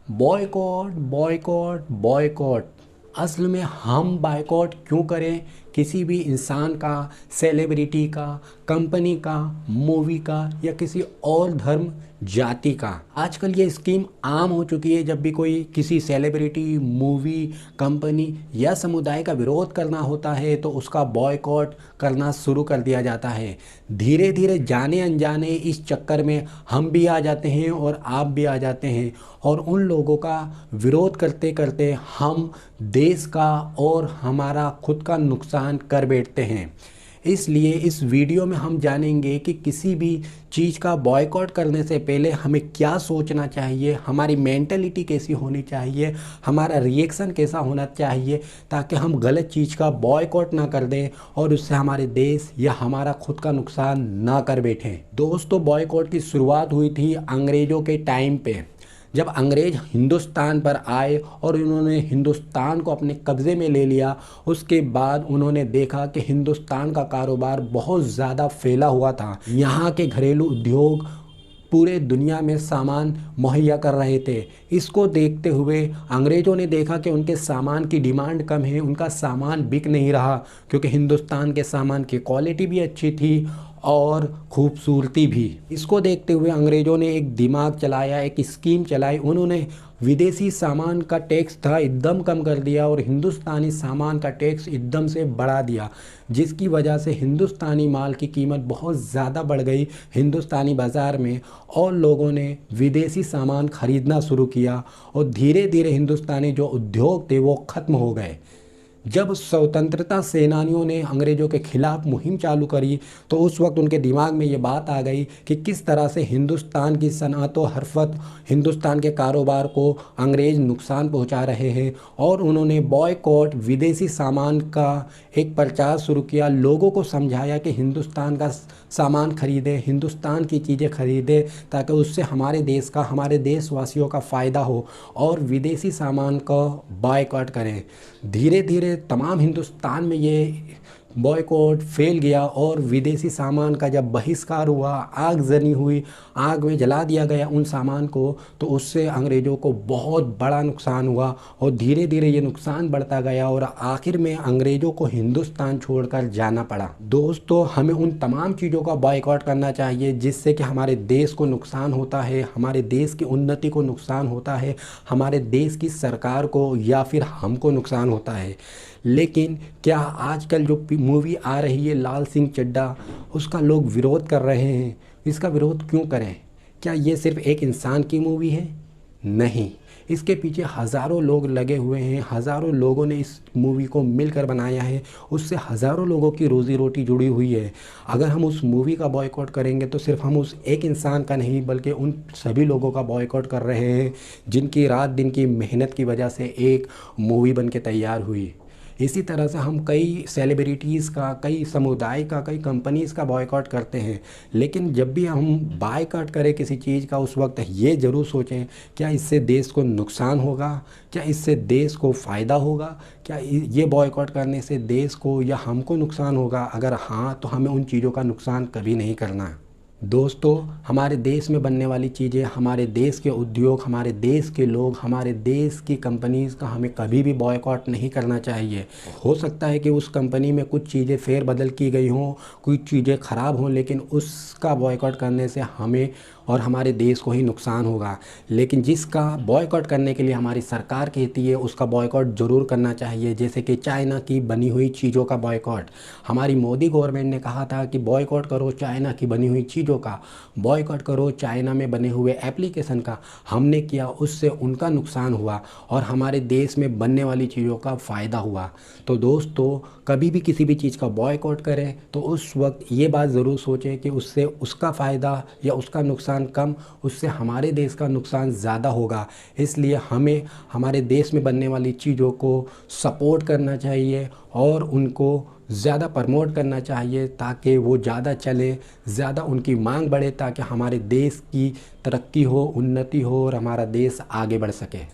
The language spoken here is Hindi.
Boycott boycott boycott. असल में हम बायकॉट क्यों करें किसी भी इंसान का, सेलिब्रिटी का, कंपनी का, मूवी का या किसी और धर्म जाति का। आजकल ये स्कीम आम हो चुकी है। जब भी कोई किसी सेलिब्रिटी, मूवी, कंपनी या समुदाय का विरोध करना होता है तो उसका बॉयकॉट करना शुरू कर दिया जाता है। धीरे धीरे जाने अनजाने इस चक्कर में हम भी आ जाते हैं और आप भी आ जाते हैं और उन लोगों का विरोध करते करते हम देश का और हमारा खुद का नुकसान कर बैठते हैं। इसलिए इस वीडियो में हम जानेंगे कि किसी भी चीज़ का बॉयकॉट करने से पहले हमें क्या सोचना चाहिए, हमारी मेंटलिटी कैसी होनी चाहिए, हमारा रिएक्शन कैसा होना चाहिए, ताकि हम गलत चीज़ का बॉयकॉट ना कर दें और उससे हमारे देश या हमारा खुद का नुकसान ना कर बैठें। दोस्तों, बॉयकॉट की शुरुआत हुई थी अंग्रेज़ों के टाइम पे। जब अंग्रेज़ हिंदुस्तान पर आए और उन्होंने हिंदुस्तान को अपने कब्ज़े में ले लिया, उसके बाद उन्होंने देखा कि हिंदुस्तान का कारोबार बहुत ज़्यादा फैला हुआ था। यहाँ के घरेलू उद्योग पूरे दुनिया में सामान मुहैया कर रहे थे। इसको देखते हुए अंग्रेज़ों ने देखा कि उनके सामान की डिमांड कम है, उनका सामान बिक नहीं रहा, क्योंकि हिंदुस्तान के सामान की क्वालिटी भी अच्छी थी और खूबसूरती भी। इसको देखते हुए अंग्रेज़ों ने एक दिमाग चलाया, एक स्कीम चलाई। उन्होंने विदेशी सामान का टैक्स था एकदम कम कर दिया और हिंदुस्तानी सामान का टैक्स एकदम से बढ़ा दिया, जिसकी वजह से हिंदुस्तानी माल की कीमत बहुत ज़्यादा बढ़ गई हिंदुस्तानी बाज़ार में और लोगों ने विदेशी सामान खरीदना शुरू किया और धीरे धीरे हिंदुस्तानी जो उद्योग थे वो ख़त्म हो गए। जब स्वतंत्रता सेनानियों ने अंग्रेज़ों के खिलाफ मुहिम चालू करी तो उस वक्त उनके दिमाग में ये बात आ गई कि किस तरह से हिंदुस्तान की सनअत व हरफत, हिंदुस्तान के कारोबार को अंग्रेज़ नुकसान पहुंचा रहे हैं और उन्होंने बॉयकॉट, विदेशी सामान का एक प्रचार शुरू किया। लोगों को समझाया कि हिंदुस्तान का सामान खरीदें, हिंदुस्तान की चीज़ें खरीदें, ताकि उससे हमारे देश का, हमारे देशवासियों का फ़ायदा हो और विदेशी सामान का बॉयकॉट करें। धीरे धीरे तमाम हिंदुस्तान में ये बॉयकॉट फैल गया और विदेशी सामान का जब बहिष्कार हुआ, आग जनी हुई, आग में जला दिया गया उन सामान को, तो उससे अंग्रेज़ों को बहुत बड़ा नुकसान हुआ और धीरे धीरे ये नुकसान बढ़ता गया और आखिर में अंग्रेज़ों को हिंदुस्तान छोड़कर जाना पड़ा। दोस्तों, हमें उन तमाम चीज़ों का बॉयकॉट करना चाहिए जिससे कि हमारे देश को नुकसान होता है, हमारे देश की उन्नति को नुकसान होता है, हमारे देश की सरकार को या फिर हमको नुकसान होता है। लेकिन क्या आजकल जो मूवी आ रही है लाल सिंह चड्ढा, उसका लोग विरोध कर रहे हैं। इसका विरोध क्यों करें? क्या ये सिर्फ एक इंसान की मूवी है? नहीं, इसके पीछे हज़ारों लोग लगे हुए हैं, हज़ारों लोगों ने इस मूवी को मिलकर बनाया है, उससे हज़ारों लोगों की रोज़ी रोटी जुड़ी हुई है। अगर हम उस मूवी का बॉयकॉट करेंगे तो सिर्फ हम उस एक इंसान का नहीं बल्कि उन सभी लोगों का बॉयकॉट कर रहे हैं जिनकी रात दिन की मेहनत की वजह से एक मूवी बन के तैयार हुई। इसी तरह से हम कई सेलिब्रिटीज़ का, कई समुदाय का, कई कंपनीज़ का बॉयकॉट करते हैं। लेकिन जब भी हम बायकॉट करें किसी चीज़ का, उस वक्त ये ज़रूर सोचें, क्या इससे देश को नुकसान होगा, क्या इससे देश को फ़ायदा होगा, क्या ये बॉयकॉट करने से देश को या हमको नुकसान होगा। अगर हाँ, तो हमें उन चीज़ों का नुकसान कभी नहीं करना। दोस्तों, हमारे देश में बनने वाली चीज़ें, हमारे देश के उद्योग, हमारे देश के लोग, हमारे देश की कंपनीज़ का हमें कभी भी बॉयकॉट नहीं करना चाहिए। हो सकता है कि उस कंपनी में कुछ चीज़ें फेरबदल की गई हों, कुछ चीज़ें ख़राब हों, लेकिन उसका बॉयकॉट करने से हमें और हमारे देश को ही नुकसान होगा। लेकिन जिसका बॉयकॉट करने के लिए हमारी सरकार कहती है उसका बॉयकॉट ज़रूर करना चाहिए। जैसे कि चाइना की बनी हुई चीज़ों का बॉयकॉट। हमारी मोदी गवर्नमेंट ने कहा था कि बॉयकॉट करो चाइना की बनी हुई चीज़ों का, बॉयकॉट करो चाइना में बने हुए एप्लीकेशन का। हमने किया, उससे उनका नुकसान हुआ और हमारे देश में बनने वाली चीज़ों का फ़ायदा हुआ। तो दोस्तों, कभी भी किसी भी चीज़ का बॉयकॉट करें तो उस वक्त ये बात ज़रूर सोचें कि उससे उसका फ़ायदा या उसका नुकसान कम, उससे हमारे देश का नुकसान ज़्यादा होगा। इसलिए हमें हमारे देश में बनने वाली चीज़ों को सपोर्ट करना चाहिए और उनको ज़्यादा प्रमोट करना चाहिए ताकि वो ज़्यादा चले, ज़्यादा उनकी मांग बढ़े, ताकि हमारे देश की तरक्की हो, उन्नति हो और हमारा देश आगे बढ़ सके।